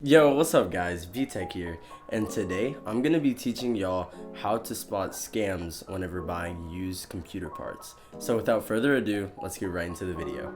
Yo, what's up guys, VTech here, and today I'm going to be teaching y'all how to spot scams whenever buying used computer parts. So without further ado, let's get right into the video.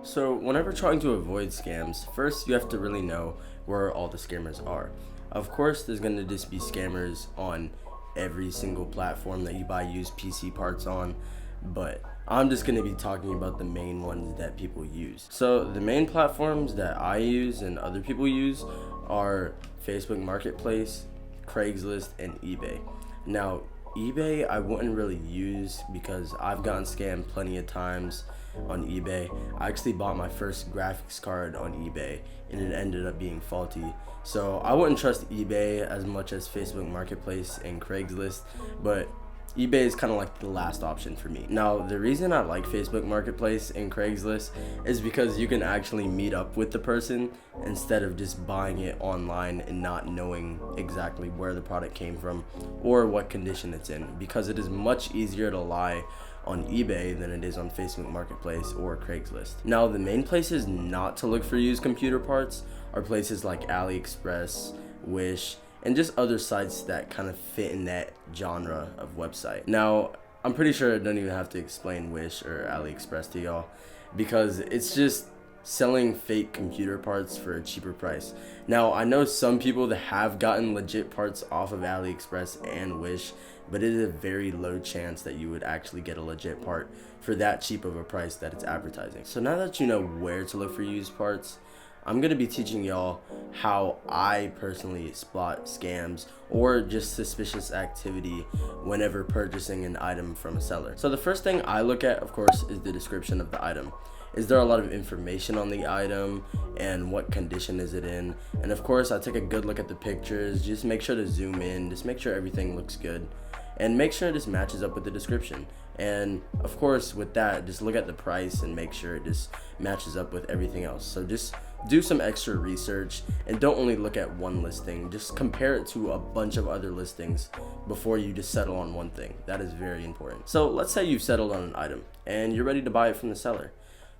So whenever trying to avoid scams, first you have to really know where all the scammers are. Of course, there's going to just be scammers on every single platform that you buy used PC parts on, but I'm just going to be talking about the main ones that people use. So the main platforms that I use and other people use are Facebook Marketplace, Craigslist, and eBay. Now eBay I wouldn't really use because I've gotten scammed plenty of times on eBay. I actually bought my first graphics card on eBay and it ended up being faulty. So I wouldn't trust eBay as much as Facebook Marketplace and Craigslist, but eBay is kind of like the last option for me. Now, the reason I like Facebook Marketplace and Craigslist is because you can actually meet up with the person instead of just buying it online and not knowing exactly where the product came from or what condition it's in, because it is much easier to lie on eBay than it is on Facebook Marketplace or Craigslist. Now, the main places not to look for used computer parts are places like AliExpress, Wish, and just other sites that kind of fit in that genre of website. Now, I'm pretty sure I don't even have to explain Wish or AliExpress to y'all because it's just selling fake computer parts for a cheaper price. Now, I know some people that have gotten legit parts off of AliExpress and Wish, but it is a very low chance that you would actually get a legit part for that cheap of a price that it's advertising. So now that you know where to look for used parts, I'm going to be teaching y'all how I personally spot scams or just suspicious activity whenever purchasing an item from a seller. So the first thing I look at, of course, is the description of the item. Is there a lot of information on the item and what condition is it in? And of course, I take a good look at the pictures, just make sure to zoom in, just make sure everything looks good, and make sure this matches up with the description. And of course, with that, just look at the price and make sure it just matches up with everything else. So just do some extra research and don't only look at one listing, just compare it to a bunch of other listings before you just settle on one thing. That is very important. So let's say you've settled on an item and you're ready to buy it from the seller.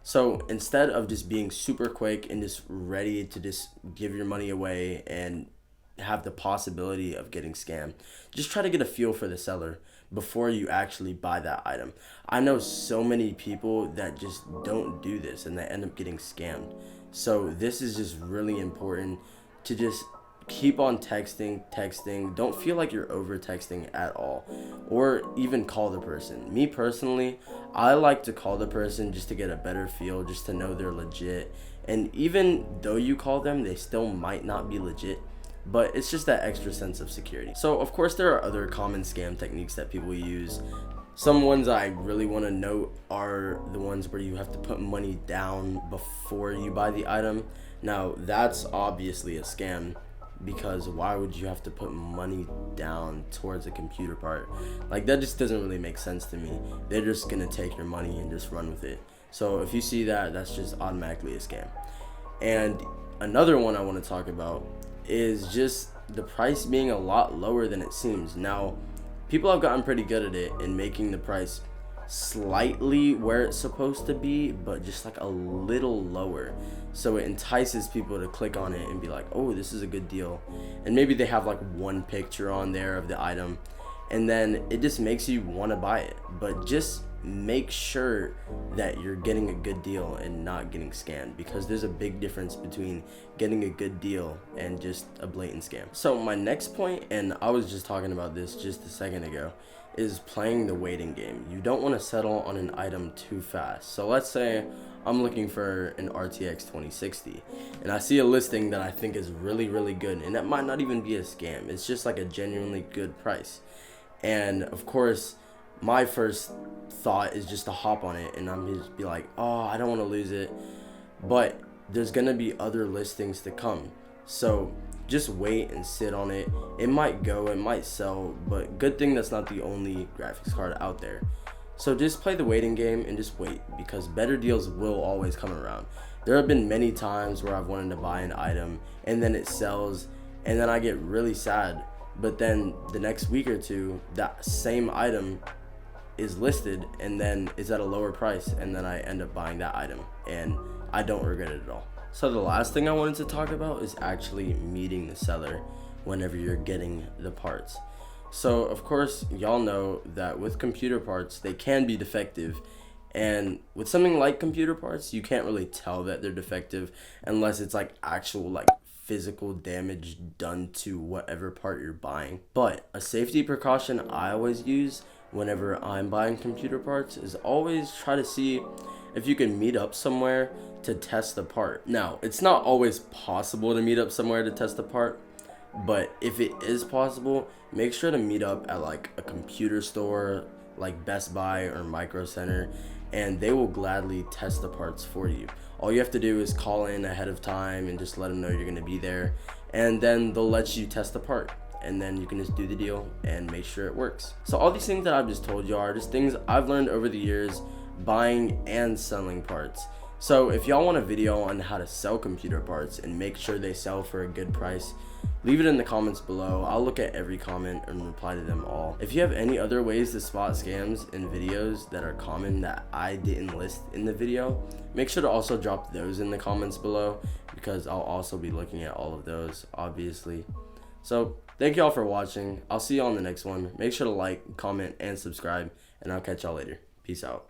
So instead of just being super quick and just ready to just give your money away and have the possibility of getting scammed, just try to get a feel for the seller before you actually buy that item. I know so many people that just don't do this and they end up getting scammed. So this is just really important to just keep on texting. Don't feel like you're over texting at all, or even call the person. Me personally, I like to call the person just to get a better feel, just to know they're legit. And even though you call them, they still might not be legit, but it's just that extra sense of security. So of course there are other common scam techniques that people use. Some ones I really want to note are the ones where you have to put money down before you buy the item. Now that's obviously a scam, because why would you have to put money down towards a computer part? Like, that just doesn't really make sense to me. They're just gonna take your money and just run with it. So if you see that, that's just automatically a scam. And another one I want to talk about is just the price being a lot lower than it seems. Now, people have gotten pretty good at it in making the price slightly where it's supposed to be, but just like a little lower, so it entices people to click on it and be like, oh, this is a good deal. And maybe they have like one picture on there of the item, and then it just makes you want to buy it. But just make sure that you're getting a good deal and not getting scammed, because there's a big difference between getting a good deal and just a blatant scam. So my next point, and I was just talking about this just a second ago, is playing the waiting game. You don't want to settle on an item too fast. So let's say I'm looking for an RTX 2060 and I see a listing that I think is really good, and that might not even be a scam. It's just like a genuinely good price. And of course, my first thought is just to hop on it and I'm just be like, oh, I don't want to lose it. But there's gonna be other listings to come, so just wait and sit on it. It might go, it might sell, but good thing that's not the only graphics card out there. So just play the waiting game and just wait, because better deals will always come around. There have been many times where I've wanted to buy an item and then it sells and then I get really sad, but then the next week or two that same item is listed and then it's at a lower price, and then I end up buying that item and I don't regret it at all. So the last thing I wanted to talk about is actually meeting the seller whenever you're getting the parts. So of course y'all know that with computer parts, they can be defective, and with something like computer parts, you can't really tell that they're defective unless it's like actual like physical damage done to whatever part you're buying. But a safety precaution I always use whenever I'm buying computer parts is always try to see if you can meet up somewhere to test the part. Now, it's not always possible to meet up somewhere to test the part, but if it is possible, make sure to meet up at like a computer store like Best Buy or Micro Center, and they will gladly test the parts for you. All you have to do is call in ahead of time and just let them know you're going to be there, and then they'll let you test the part, and then you can just do the deal and make sure it works. So all these things that I've just told you are just things I've learned over the years buying and selling parts. So if y'all want a video on how to sell computer parts and make sure they sell for a good price, leave it in the comments below. I'll look at every comment and reply to them all. If you have any other ways to spot scams in videos that are common that I didn't list in the video, make sure to also drop those in the comments below, because I'll also be looking at all of those, obviously. So thank y'all for watching. I'll see y'all on the next one. Make sure to like, comment, and subscribe, and I'll catch y'all later. Peace out.